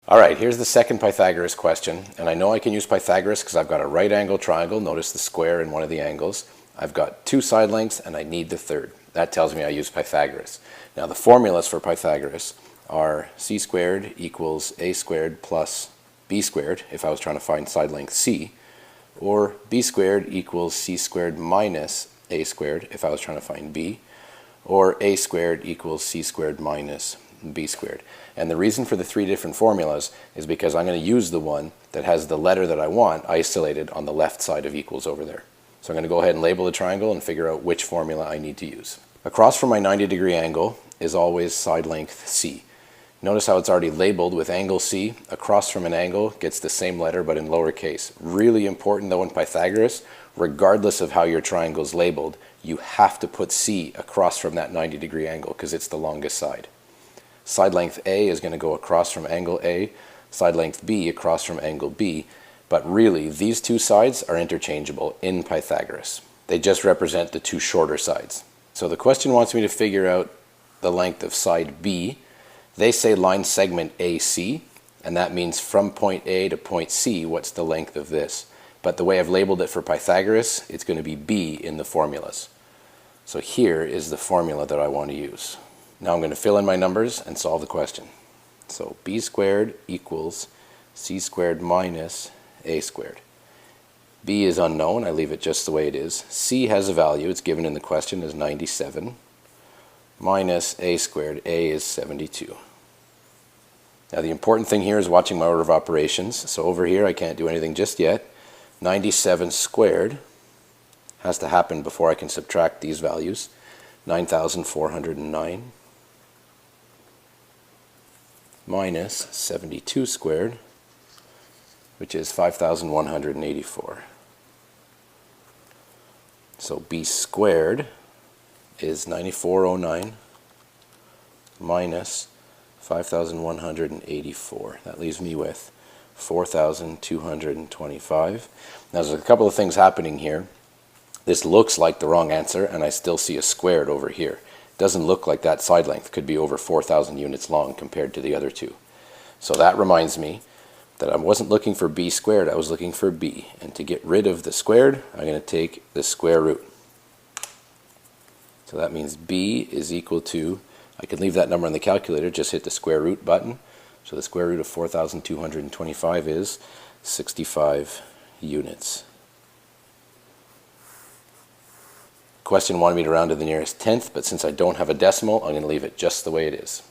All right, here's the second Pythagoras question, and I know I can use Pythagoras because I've got a right angle triangle. Notice the square in one of the angles. I've got two side lengths and I need the third. That tells me I use Pythagoras. Now the formulas for Pythagoras are c squared equals a squared plus b squared if I was trying to find side length c, or b squared equals c squared minus a squared if I was trying to find b, or a squared equals c squared minus b squared. And the reason for the three different formulas is because I'm going to use the one that has the letter that I want isolated on the left side of equals over there. So I'm going to go ahead and label the triangle and figure out which formula I need to use. Across from my 90-degree angle is always side length c. Notice how it's already labeled with angle c. Across from an angle gets the same letter but in lowercase. Really important though in Pythagoras, regardless of how your triangle is labeled, you have to put c across from that 90-degree angle because it's the longest side. Side length A is going to go across from angle A, side length B across from angle B, but really these two sides are interchangeable in Pythagoras. They just represent the two shorter sides. So the question wants me to figure out the length of side B. They say line segment AC, and that means from point A to point C, what's the length of this? But the way I've labeled it for Pythagoras, it's going to be B in the formulas. So here is the formula that I want to use. Now I'm going to fill in my numbers and solve the question. So b squared equals c squared minus a squared. B is unknown, I leave it just the way it is. C has a value, it's given in the question as 97, minus a squared, a is 72. Now the important thing here is watching my order of operations. So over here I can't do anything just yet. 97 squared has to happen before I can subtract these values. 9,409 minus 72 squared, which is 5,184. So b squared is 9409 minus 5,184. That leaves me with 4,225. Now there's a couple of things happening here. This looks like the wrong answer, and I still see a squared over here. It doesn't look like that side length could be over 4,000 units long compared to the other two. So that reminds me that I wasn't looking for b squared, I was looking for b. And to get rid of the squared, I'm going to take the square root. So that means b is equal to, I can leave that number on the calculator, just hit the square root button. So the square root of 4,225 is 65 units. Question wanted me to round to the nearest tenth, but since I don't have a decimal, I'm going to leave it just the way it is.